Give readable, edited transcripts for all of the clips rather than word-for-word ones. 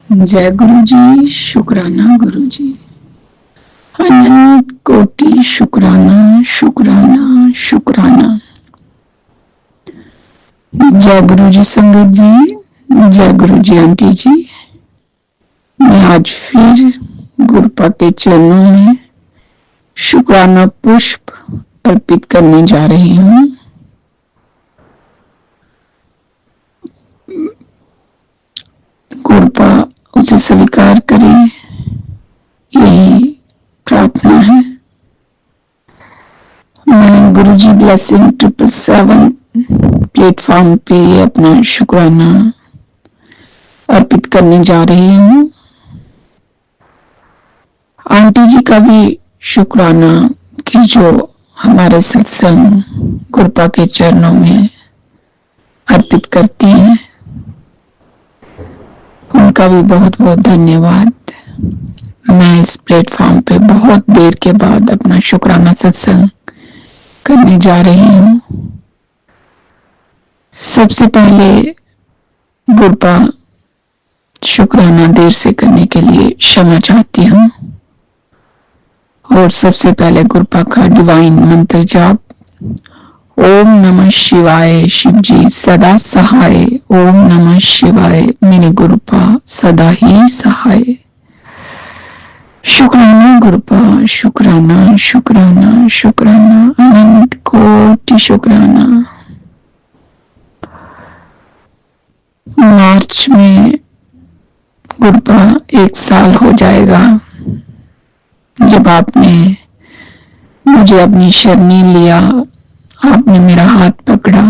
जय गुरु जी, शुक्राना गुरु जी। अनंत कोटि शुक्राना शुक्राना शुक्राना। जय गुरु जी संगत जी, जय गुरु जी आंटी जी। मैं आज फिर गुरुपा के चरणों में शुक्राना पुष्प अर्पित करने जा रही हूँ। गुरुपा उसे स्वीकार करें, यही प्रार्थना है। मैं गुरु जी ब्लेसिंग 777 प्लेटफॉर्म पे अपना शुक्राना अर्पित करने जा रही हूँ। आंटी जी का भी शुक्राना कि जो हमारे सत्संग गुरुपा के चरणों में अर्पित करती हैं, उनका भी बहुत बहुत धन्यवाद। मैं इस प्लेटफॉर्म पे बहुत देर के बाद अपना शुक्राना सत्संग करने जा रही हूँ। सबसे पहले गुरुपा शुक्राना देर से करने के लिए क्षमा चाहती हूँ। और सबसे पहले गुरुपा का डिवाइन मंत्र जाप। ओम नमः शिवाय, शिव जी सदा सहाय। ओम नमः शिवाय, मेरे गुरुपा सदा ही सहाय। शुक्राना गुरुपा, शुक्राना शुक्राना शुक्राना, अनंत कोटि शुक्राना। मार्च में गुरुपा 1 साल हो जाएगा जब आपने मुझे अपनी शरणी लिया, आपने मेरा हाथ पकड़ा।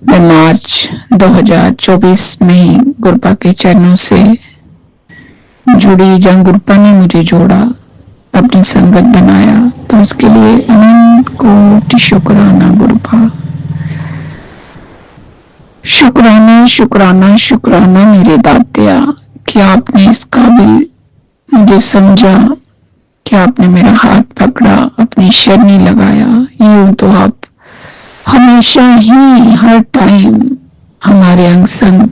मैं मार्च 2024 में ही गुरुपा के चरणों से जुड़ी, जहाँ गुरुपा ने मुझे जोड़ा, अपनी संगत बनाया, तो उसके लिए अनंत कोटि शुक्राना गुरुपा। शुक्राना शुक्राना शुक्राना मेरे दात्या कि आपने इस काबिल मुझे समझा, कि आपने मेरा हाथ पकड़ा, अपनी शरणी लगाया। यूं तो आप हमेशा ही हर टाइम हमारे अंग संग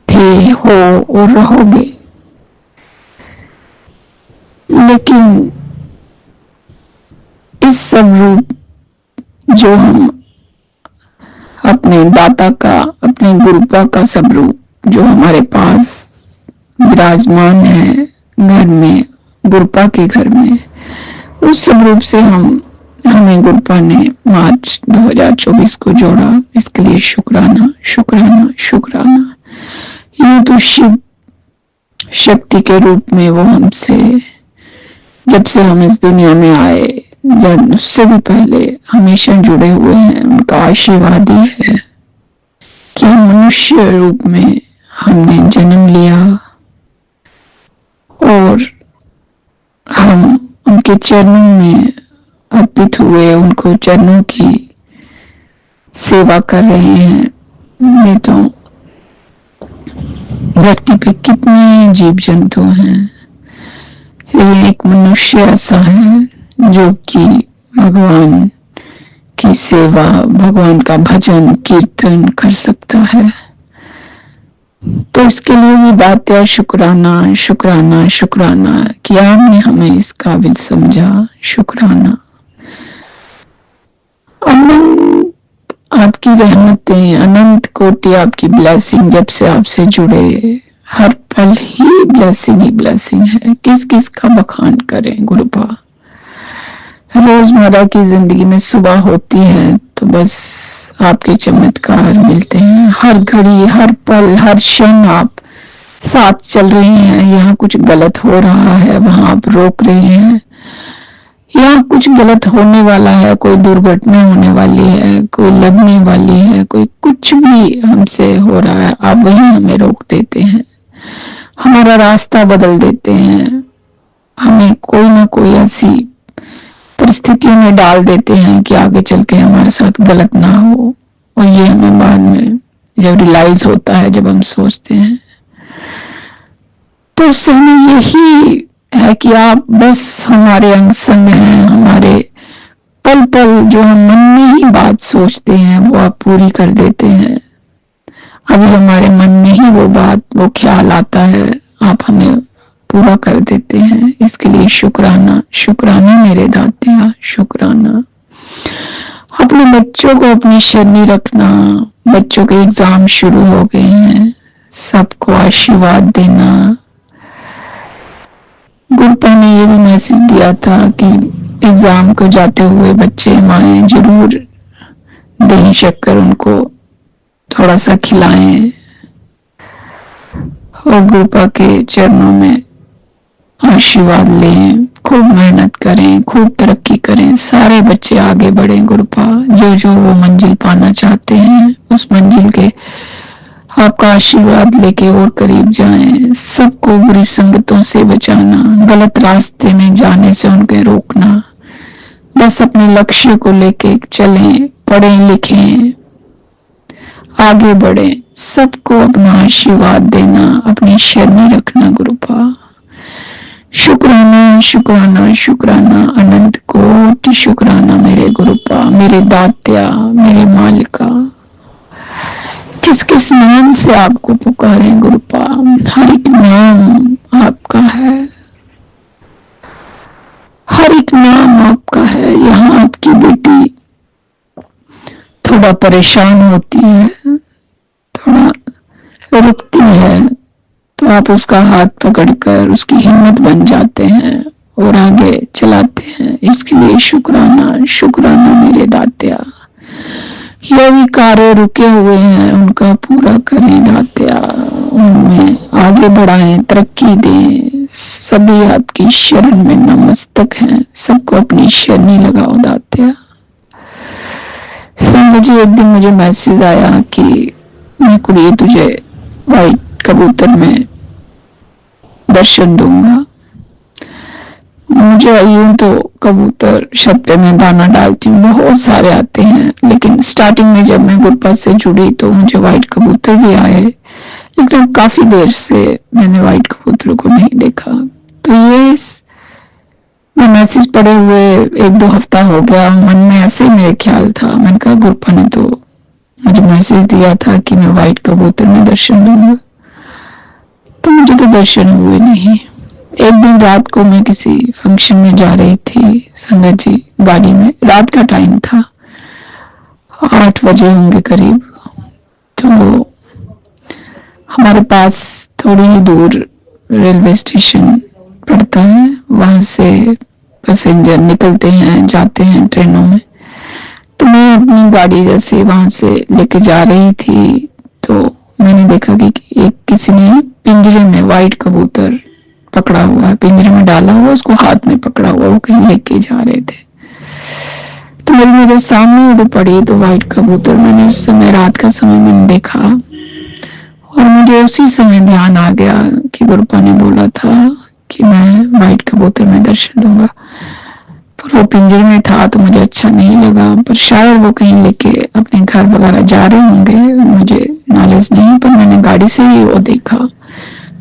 थे, हो और रहोगे। लेकिन इस सब रूप जो हम अपने दाता का, अपने गुरुपा का सब रूप जो हमारे पास विराजमान है घर में, गुरुपा के घर में, उस सब रूप से हमें गुरुपा ने मार्च 2024 को जोड़ा। इसके लिए शुक्राना शुक्राना शुक्राना। यूं तो शिव शक्ति के रूप में वो हमसे, जब से हम इस दुनिया में आए, जब उससे भी पहले हमेशा जुड़े हुए हैं। उनका आशीर्वाद ही है कि मनुष्य रूप में हमने जन्म लिया और हम उनके चरणों में अर्पित हुए, उनको चरणों की सेवा कर रहे हैं। नहीं तो धरती पे कितने जीव जंतु हैं, ये एक मनुष्य ऐसा है जो कि भगवान की सेवा, भगवान का भजन कीर्तन कर सकता है। तो इसके लिए भी दात्या शुक्राना शुक्राना शुक्राना कि आपने हमें इस काबिल समझा। शुक्राना। अनंत आपकी रहमतें, अनंत कोटि आपकी ब्लेसिंग, जब से आपसे जुड़े हर पल ही ब्लेसिंग ही ब्लेसिंग है। किस किस का बखान करें गुरुपा। रोजमर्रा की जिंदगी में सुबह होती है तो बस आपके चमत्कार मिलते हैं। हर घड़ी, हर पल, हर क्षण आप साथ चल रहे हैं। यहाँ कुछ गलत हो रहा है, वहां आप रोक रहे हैं। यहाँ कुछ गलत होने वाला है, कोई दुर्घटना होने वाली है, कोई लगने वाली है, कोई कुछ भी हमसे हो रहा है, आप वही हमें रोक देते हैं, हमारा रास्ता बदल देते हैं, हमें कोई ना कोई ऐसी परिस्थितियों में डाल देते हैं कि आगे चल के हमारे साथ गलत ना हो। और ये हमें बाद में जब रियलाइज होता है, जब हम सोचते हैं, तो उससे हमें यही है कि आप बस हमारे अंग संग हैं। हमारे पल पल जो हम मन में ही बात सोचते हैं वो आप पूरी कर देते हैं। अभी हमारे मन में ही वो बात, वो ख्याल आता है, आप हमें पूरा कर देते हैं। इसके लिए शुक्राना, शुक्राना मेरे दातिया, शुक्राना। अपने बच्चों को अपनी शरणी रखना। बच्चों के एग्जाम शुरू हो गए हैं, सबको आशीर्वाद देना। गुरुपा ने ये भी मैसेज दिया था कि एग्जाम को जाते हुए बच्चे माएँ जरूर दही शक्कर उनको थोड़ा सा खिलाएं और गुरुपा के चरणों में आशीर्वाद लें। खूब मेहनत करें, खूब तरक्की करें, सारे बच्चे आगे बढ़ें। गुरुपा जो जो वो मंजिल पाना चाहते हैं, उस मंजिल के आपका आशीर्वाद लेके और करीब जाएं। सबको बुरी संगतों से बचाना, गलत रास्ते में जाने से उनके रोकना। बस अपने लक्ष्य को लेके चलें, पढ़ें लिखें, आगे बढ़े। सबको अपना आशीर्वाद देना, अपनी शरणी रखना। गुरुपा शुक्राना, शुक्राना, शुक्राना, अनंत कोटि शुक्राना मेरे गुरुपा, मेरे दात्या, मेरे मालिका। किस किस नाम से आपको पुकारे गुरुपा? हर एक नाम आपका है, हर एक नाम आपका है। यहाँ आपकी बेटी थोड़ा परेशान होती है, थोड़ा रुकती है, तो आप उसका हाथ पकड़कर उसकी हिम्मत बन जाते हैं और आगे चलाते हैं। इसके लिए शुक्राना, शुक्राना मेरे दात्या। ये भी कार्य रुके हुए हैं, उनका पूरा करें दात्या, उनमें आगे बढ़ाएं, तरक्की दें। सभी आपकी शरण में नमस्तक हैं, सबको अपनी शरणी लगाओ दात्या। संगत जी, एक दिन मुझे मैसेज आया कि मैं कुड़ी तुझे व्हाइट कबूतर में दर्शन दूंगा। मुझे यूं तो कबूतर छत पे मैं दाना डालती हूँ, बहुत सारे आते हैं, लेकिन स्टार्टिंग में जब मैं गुरुपा से जुड़ी तो मुझे व्हाइट कबूतर भी आए, लेकिन काफी देर से मैंने व्हाइट कबूतरों को नहीं देखा। तो ये मैं मैसेज पढ़े हुए 1-2 हफ्ता हो गया, मन में ऐसे मेरे ख्याल था। मैंने कहा गुरुपा ने तो मुझे मैसेज दिया था कि मैं व्हाइट कबूतर में दर्शन दूंगा, तो मुझे तो दर्शन हुए नहीं। एक दिन रात को मैं किसी फंक्शन में जा रही थी संगत जी, गाड़ी में, रात का टाइम था, 8 बजे होंगे करीब। तो हमारे पास थोड़ी ही दूर रेलवे स्टेशन पड़ता है, वहां से पैसेंजर निकलते हैं, जाते हैं ट्रेनों में। तो मैं अपनी गाड़ी जैसे वहां से लेके जा रही थी, तो मैंने देखा कि एक किसी ने पिंजरे में व्हाइट कबूतर पकड़ा हुआ है, पिंजरे में डाला हुआ, उसको हाथ में पकड़ा हुआ, वो कहीं लेके जा रहे थे। तो मेरी नजर सामने उधर पड़ी, तो व्हाइट कबूतर मैंने उस समय, रात का समय मैंने देखा, और मुझे उसी समय ध्यान आ गया कि गुरुपा ने बोला था कि मैं व्हाइट कबूतर में दर्शन दूंगा। पर वो पिंजरे में था तो मुझे अच्छा नहीं लगा, पर शायद वो कहीं लेके अपने घर वगैरह जा रहे होंगे, मुझे नॉलेज नहीं, पर मैंने गाड़ी से ही वो देखा।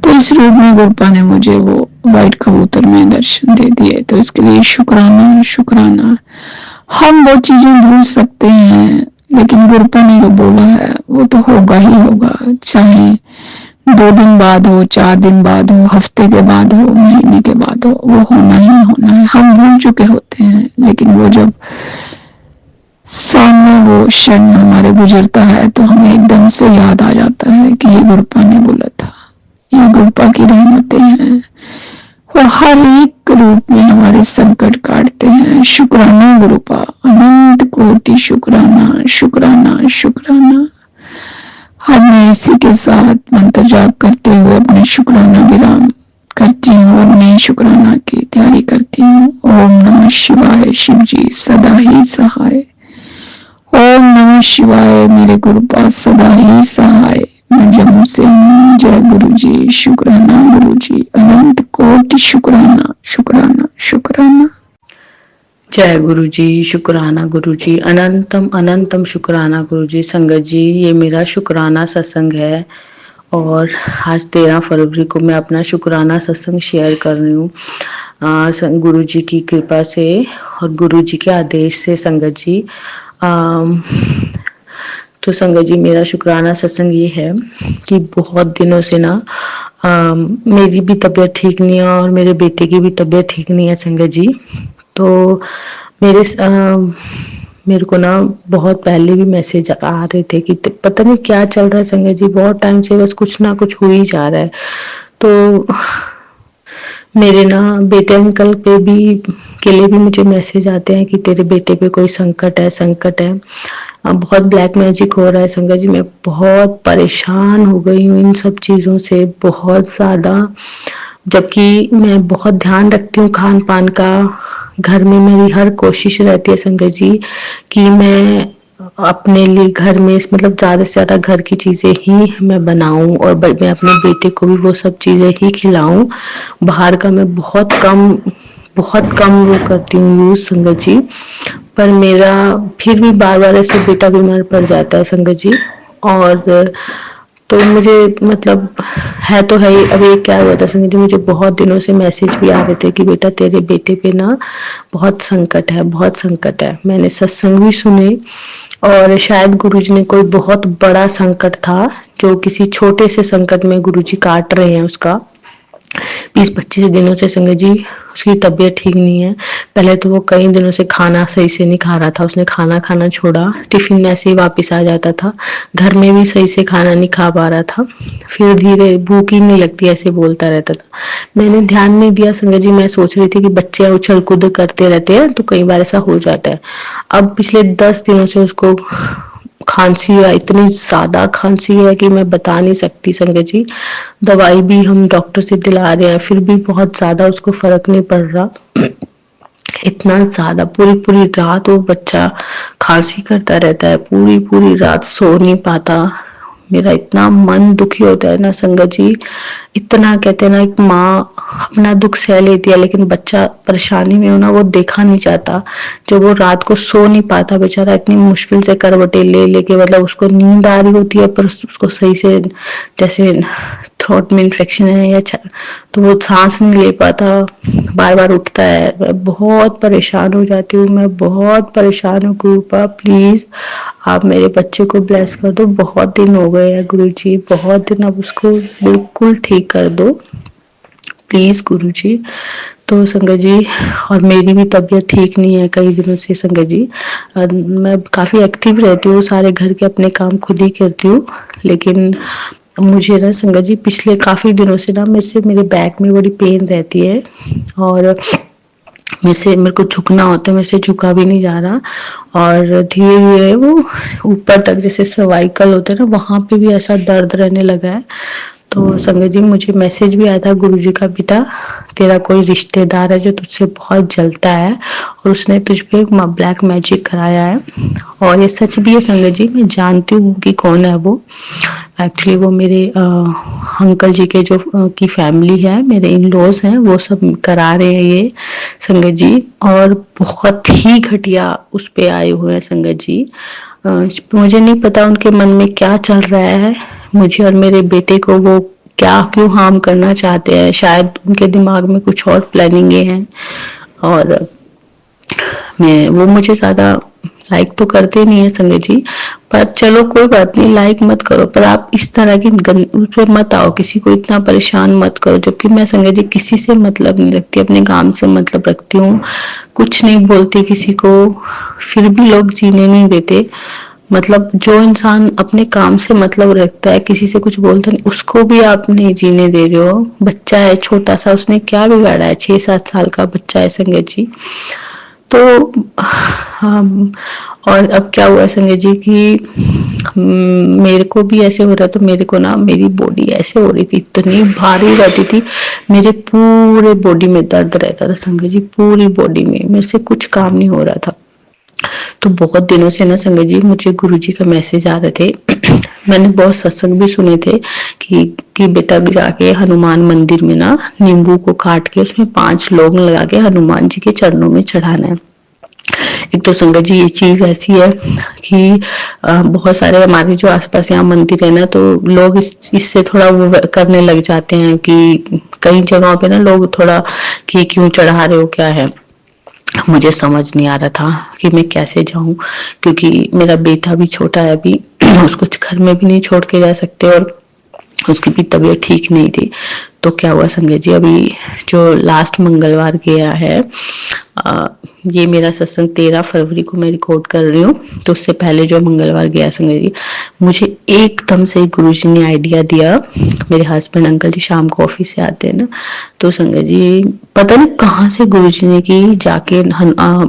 तो इस रूप में गुरुपा ने मुझे वो व्हाइट कबूतर में दर्शन दे दिए, तो इसके लिए शुक्राना, शुक्राना। हम वो चीजें भूल सकते हैं, लेकिन गुरुपा ने जो बोला है वो तो होगा ही होगा, चाहे 2 दिन बाद हो, 4 दिन बाद हो, हफ्ते के बाद हो, महीने के बाद हो, वो होना ही होना है। हम भूल चुके होते हैं, लेकिन वो जब सामने वो क्षण हमारे गुजरता है तो हमें एकदम से याद आ जाता है कि ये गुरुपा ने बोला था। ये गुरुपा की रहमतें हैं, वो हर एक रूप में हमारे संकट काटते हैं। शुक्राना गुरुपा, अनंत कोटि शुक्राना, शुक्राना, शुक्राना। अब मैं इसी के साथ मंत्र जाप करते हुए अपने शुक्राना विराम करती हूँ और नई शुक्राना की तैयारी करती हूँ। ओम नमः शिवाय, शिव जी सदा ही सहाय। ओम नमः शिवाय, मेरे गुरुपा सदा ही सहाय। मैं जम्मू से हूँ। जय गुरु जी, शुक्राना गुरु जी, अनंत कोटि शुक्राना, शुक्राना, शुक्राना। जय गुरु जी, शुक्राना गुरु जी, अनंतम अनंतम शुक्राना गुरु जी। संगत जी, ये मेरा शुक्राना सत्संग है और आज 13 फरवरी को मैं अपना शुक्राना सत्संग शेयर कर रही हूँ गुरु जी की कृपा से और गुरु जी के आदेश से। संगत जी, तो संगत जी मेरा शुक्राना सत्संग ये है कि बहुत दिनों से ना मेरी भी तबीयत ठीक नहीं है और मेरे बेटे की भी तबीयत ठीक नहीं है संगत जी। तो मेरे मेरे को ना बहुत पहले भी मैसेज आ रहे थे कि पता नहीं क्या चल रहा है संगत जी, बहुत टाइम से बस कुछ ना कुछ हो ही जा रहा है। तो मेरे ना बेटे अंकल पे भी के लिए भी मुझे मैसेज आते हैं कि तेरे बेटे पे कोई संकट है, संकट है। बहुत ब्लैक मैजिक हो रहा है संगत जी। मैं बहुत परेशान हो गई हूँ इन सब चीज़ों से, बहुत ज़्यादा। जबकि मैं बहुत ध्यान रखती हूँ खान पान का, घर में मेरी हर कोशिश रहती है संगत जी कि मैं अपने लिए घर में मतलब ज़्यादा से ज़्यादा घर की चीज़ें ही मैं बनाऊं और मैं अपने बेटे को भी वो सब चीज़ें ही खिलाऊं। बाहर का मैं बहुत कम वो करती हूँ यूज़ संगत जी। पर मेरा फिर भी बार बार ऐसे बेटा बीमार पड़ जाता है संगत जी। और तो मुझे मतलब है तो है ही। अब ये क्या हुआ था संगत जी, मुझे बहुत दिनों से मैसेज भी आ रहे थे कि बेटा तेरे बेटे पे ना बहुत संकट है, बहुत संकट है। मैंने सत्संग भी सुने और शायद गुरुजी ने कोई बहुत बड़ा संकट था जो किसी छोटे से संकट में गुरुजी काट रहे हैं उसका। 20-25 दिनों से संगत जी उसकी तबीयत ठीक नहीं है। पहले तो वो कई दिनों से खाना सही से नहीं खा रहा था, उसने खाना खाना छोड़ा, टिफिन ऐसे ही वापस आ जाता था, घर में भी सही से खाना नहीं खा पा रहा था। फिर धीरे भूख ही नहीं लगती ऐसे बोलता रहता था। मैंने ध्यान नहीं दिया संगत जी, मैं सोच रही थी कि बच्चे उछल कूद करते रहते हैं तो कई बार ऐसा हो जाता है। अब पिछले 10 दिनों से उसको खांसी है, इतनी ज्यादा खांसी है कि मैं बता नहीं सकती संगत जी। दवाई भी हम डॉक्टर से दिला रहे हैं फिर भी बहुत ज्यादा उसको फर्क नहीं पड़ रहा। इतना ज्यादा पूरी पूरी रात वो बच्चा खांसी करता रहता है, पूरी पूरी रात सो नहीं पाता। मेरा इतना मन दुखी होता है ना संगत जी। इतना कहते हैं ना, एक माँ अपना दुख सह लेती है लेकिन बच्चा परेशानी में हो ना वो देखा नहीं जाता। जब वो रात को सो नहीं पाता बेचारा, इतनी मुश्किल से करवटें ले लेके मतलब उसको नींद आ रही होती है पर उसको सही से, जैसे थ्रोट में इन्फेक्शन है या तो वो सांस नहीं ले पाता, बार बार उठता है। मैं बहुत परेशान हो जाती हूँ, मैं बहुत परेशान हूँ। कृपा प्लीज आप मेरे बच्चे को ब्लेस कर दो। बहुत दिन हो गए हैं गुरुजी, बहुत दिन, अब उसको बिल्कुल ठीक कर दो प्लीज गुरुजी। तो संगत जी और मेरी भी तबीयत ठीक नहीं है कई दिनों से संगत जी। मैं काफी एक्टिव रहती हूँ, सारे घर के अपने काम खुद ही करती हूँ, लेकिन मुझे ना संगत जी पिछले काफी दिनों से ना मेरे बैक में बड़ी पेन रहती है और मेरे को झुकना होता है, मेरे से झुका भी नहीं जा रहा। और धीरे धीरे वो ऊपर तक जैसे सर्वाइकल होता है ना वहां पे भी ऐसा दर्द रहने लगा है। तो संगत जी मुझे मैसेज भी आया था गुरुजी का, बेटा तेरा कोई रिश्तेदार है जो तुझसे बहुत जलता है और उसने तुझ पे ब्लैक मैजिक कराया है। और ये सच भी है संगत जी, मैं जानती हूँ कि कौन है वो। एक्चुअली वो मेरे अंकल जी के जो की फैमिली है, मेरे इन लॉज हैं, वो सब करा रहे हैं ये संगत जी। और बहुत ही घटिया उस पे आए हुए हैं संगत जी। मुझे नहीं पता उनके मन में क्या चल रहा है, मुझे और मेरे बेटे को वो क्या क्यों हार्म करना चाहते हैं। शायद उनके दिमाग में कुछ और प्लानिंगे हैं और वो मुझे ज्यादा लाइक तो करते नहीं है संगत जी। पर चलो कोई बात नहीं, लाइक मत करो पर आप इस तरह की उस पे मत आओ, किसी को इतना परेशान मत करो। जबकि मैं संगत जी किसी से मतलब नहीं रखती, अपने काम से मतलब रखती हूँ, कुछ नहीं बोलती किसी को, फिर भी लोग जीने नहीं देते। मतलब जो इंसान अपने काम से मतलब रखता है, किसी से कुछ बोलता नहीं, उसको भी आप नहीं जीने दे रहे हो। बच्चा है छोटा सा, उसने क्या बिगाड़ा है, 6-7 साल का बच्चा है संगत जी। तो और अब क्या हुआ संजय जी कि मेरे को भी ऐसे हो रहा, तो मेरे को ना मेरी बॉडी ऐसे हो रही थी, इतनी भारी रहती थी, मेरे पूरे बॉडी में दर्द रहता था संजय जी, पूरी बॉडी में, मेरे से कुछ काम नहीं हो रहा था। तो बहुत दिनों से ना संगत जी मुझे गुरुजी का मैसेज आ रहे थे मैंने बहुत सत्संग भी सुने थे कि बेटा जाके हनुमान मंदिर में ना नींबू को काट के उसमें 5 लौंग लगा के हनुमान जी के चरणों में चढ़ाना है। एक तो संगत जी ये चीज ऐसी है कि बहुत सारे हमारे जो आसपास यहाँ मंदिर है ना, तो लोग इससे थोड़ा वो करने लग जाते हैं कि कई जगहों पे ना लोग थोड़ा कि क्यों चढ़ा रहे हो, क्या है। मुझे समझ नहीं आ रहा था कि मैं कैसे जाऊं, क्योंकि मेरा बेटा भी छोटा है अभी उसको घर में भी नहीं छोड़ के जा सकते, और उसकी भी तबीयत ठीक नहीं थी। तो क्या हुआ संगत जी, अभी जो लास्ट मंगलवार गया है, ये मेरा सत्संग 13 फरवरी को मैं रिकॉर्ड कर रही हूँ, तो उससे पहले जो मंगलवार गया संगत जी, मुझे एकदम से गुरुजी ने आइडिया दिया। मेरे हस्बैंड अंकल जी शाम को ऑफिस से आते हैं ना, तो संगत जी पता नहीं कहाँ से गुरुजी ने कि जाके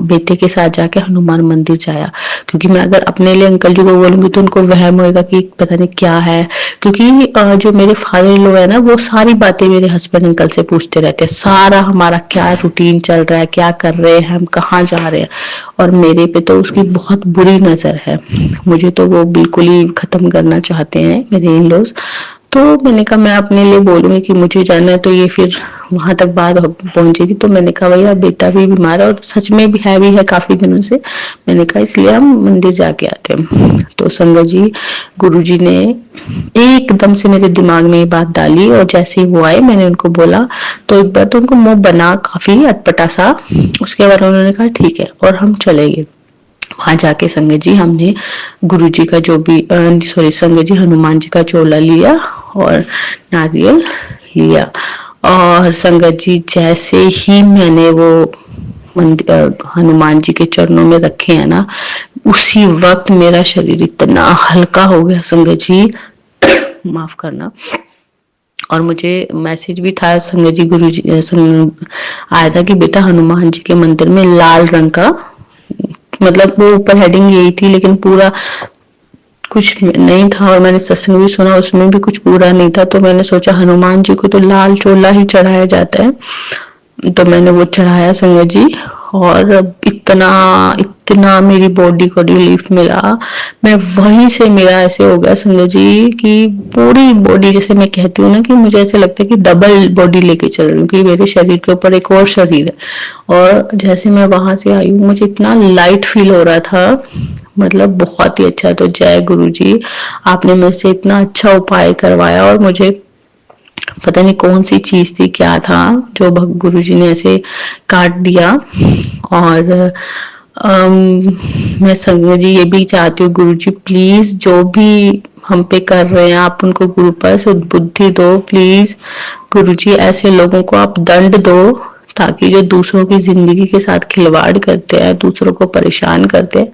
बेटे के साथ जाके हनुमान मंदिर जाया। क्योंकि मैं अगर अपने लिए अंकल जी को बोलूंगी तो उनको वहम होएगा कि पता नहीं क्या है, क्योंकि जो मेरे फादर इन लॉ है ना, वो सारी बातें मेरे हस्बैंड अंकल से पूछते रहते हैं, सारा हमारा क्या रूटीन चल रहा है, क्या कर रहे हैं हम, कहाँ जा रहे हैं। और मेरे पे तो उसकी बहुत बुरी नजर है, मुझे तो वो बिल्कुल ही खत्म करना चाहते हैं मेरे इन लॉज। तो मैंने कहा मैं अपने लिए बोलूंगी कि मुझे जाना है, तो ये फिर वहां तक बात पहुंचेगी। तो मैंने कहा भैया बेटा भी बीमार है, और सच में भी है काफी दिनों से। मैंने कहा इसलिए हम मंदिर जाके आते हैं। तो संगत जी गुरुजी ने एकदम से मेरे दिमाग में ये बात डाली, और जैसे ही वो आए मैंने उनको बोला, तो एक बार तो उनको मुंह बना काफी अटपटा सा। उसके बाद उन्होंने कहा ठीक है, और हम चले गए। वहां जाके संगत जी हमने गुरुजी का जो भी संगत जी हनुमान जी का चोला लिया और नारियल लिया। और संगत जी जैसे ही मैंने वो हनुमान जी के चरणों में रखे हैं ना, उसी वक्त मेरा शरीर इतना हल्का हो गया संगत जी, माफ करना। और मुझे मैसेज भी था संगत जी, गुरु जी आया था कि बेटा हनुमान जी के मंदिर में लाल रंग का, मतलब वो ऊपर हेडिंग यही थी, लेकिन पूरा कुछ नहीं था। और मैंने सत्संग भी सुना, उसमें भी कुछ पूरा नहीं था। तो मैंने सोचा हनुमान जी को तो लाल चोला ही चढ़ाया जाता है, तो मैंने वो चढ़ाया संगत जी। और इतना मेरी बॉडी को रिलीफ मिला। मैं वहीं से मेरा ऐसे हो गया संगत जी कि पूरी बॉडी, जैसे मैं कहती हूँ ना कि मुझे ऐसे लगता है कि डबल बॉडी लेके चल रही हूँ, कि मेरे शरीर के ऊपर एक और शरीर है। और जैसे मैं वहां से आई हूँ, मुझे इतना लाइट फील हो रहा था, मतलब बहुत ही अच्छा। तो जय गुरु जी, आपने मेरे से इतना अच्छा उपाय करवाया। और मुझे पता नहीं कौन सी चीज थी, क्या था, जो गुरु जी ने ऐसे काट दिया। और मैं संगत जी ये भी चाहती हूँ, गुरु जी प्लीज जो भी हम पे कर रहे हैं, आप उनको गुरु पर बुद्धि दो प्लीज। गुरु जी ऐसे लोगों को आप दंड दो, ताकि जो दूसरों की जिंदगी के साथ खिलवाड़ करते हैं, दूसरों को परेशान करते हैं,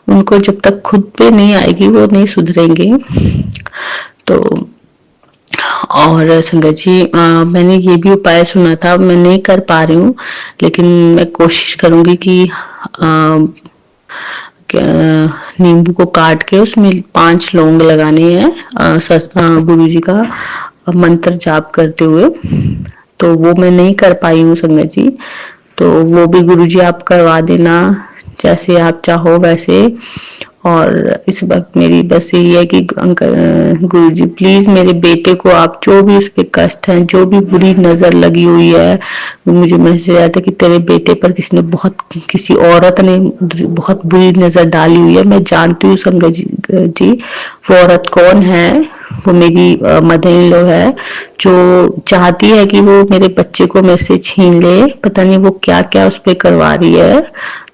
उनको जब तक खुद पे नहीं आएगी वो नहीं सुधरेंगे। तो और संगत जी मैंने ये भी उपाय सुना था, मैं नहीं कर पा रही हूँ, लेकिन मैं कोशिश करूंगी कि नींबू को काट के उसमें 5 लौंग लगाने हैं गुरु जी का मंत्र जाप करते हुए। तो वो मैं नहीं कर पाई हूँ संगत जी, तो वो भी गुरु जी आप करवा देना, जैसे आप चाहो वैसे। और इस वक्त मेरी बस यही है कि गुरु जी प्लीज मेरे बेटे को आप, जो भी उस पर कष्ट है, जो भी बुरी नजर लगी हुई है, मुझे मैसेज आया था कि तेरे बेटे पर किसी औरत ने बहुत बुरी नजर डाली हुई है। मैं जानती हूँ संगत जी वो औरत कौन है, वो मेरी मदर इन लॉ है, जो चाहती है कि वो मेरे बच्चे को मेरे से छीन ले। पता नहीं वो क्या क्या उस पर करवा रही है।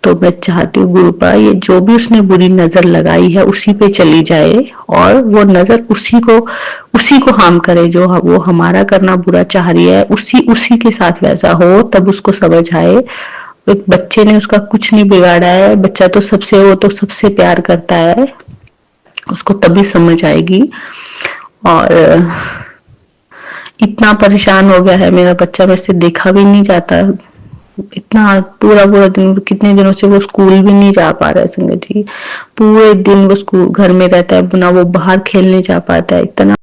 तो मैं चाहती हूँ गुरुपा, ये जो भी उसने बुरी नजर लगाई है उसी पे चली जाए, और वो नजर उसी को हार्म करे, जो वो हमारा करना बुरा चाह रही है, उसी के साथ वैसा हो, तब उसको समझ आए। एक बच्चे ने उसका कुछ नहीं बिगाड़ा है, बच्चा तो सबसे प्यार करता है, उसको तभी समझ आएगी। और इतना परेशान हो गया है मेरा बच्चा, मेरे से देखा भी नहीं जाता, इतना पूरा दिन, कितने दिनों से वो स्कूल भी नहीं जा पा रहा है संगत जी, पूरे दिन वो स्कूल घर में रहता है, ना वो बाहर खेलने जा पाता है। इतना